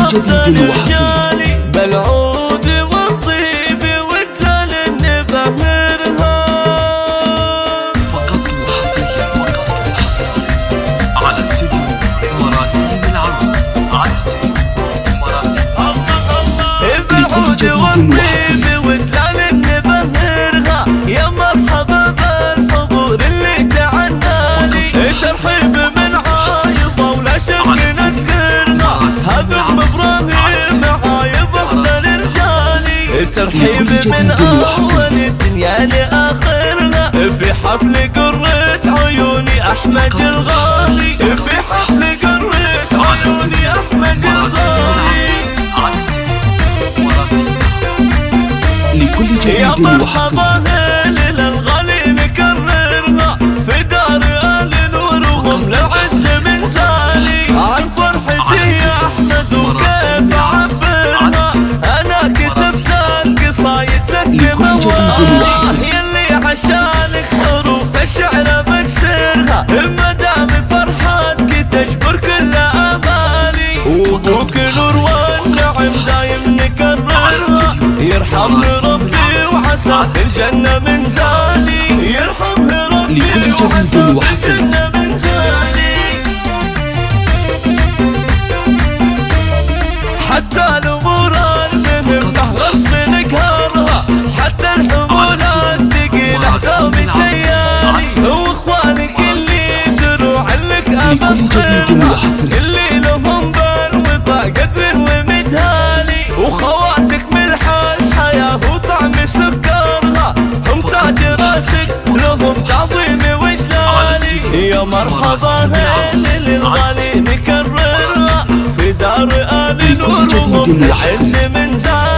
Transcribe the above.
جديد وحصري. بالعود والطيب ودلال نبهرها فقط وحصريا على استوديو مراسيم العروس. بالعود والطيب ودلال نبهرها. يا مرحبا بالحضور اللي تعنالي. ترحيب من عايضة ولا شك نذكرها. هذا ابراهيم عايض افضل رجالي. ترحيب من اول الدنيا لاخرنا. في حفل قرة عيوني احمد الغالي. في حفل قرة عيوني احمد الغالي. لكل يا جديد مرحبا وحصري. هلال الغالي نكررها. في دار آل نور وهم للعز من زالي. عن فرحتي يا احمد وكيف اعبرها. انا كتبت القصايد لك بمواه. يلي عشانك حروف الشعر بكسرها. ما دام فرحتك تجبر كل امالي. وابوك نور والنعم دايم نكررها. يرحمني ربي وعسى في الجنة من زاني. يرحمني ربي وعسى في الجنة من زاني. حتى الامور المهمة غصب نقهرها. حتى الحمول الثقيلة دوم شيالي. واخوانك اللي دروع لك ابخرها. اللي لهم بالوفا قدر ومدهالي. وخواتك ملحة الحياة وطعم سكرها. هم تاج راسك لهم تعظيم وجلالي. يا مرحبا هلال الغالي نكررها. في دار آل نور وهم العز من زاني.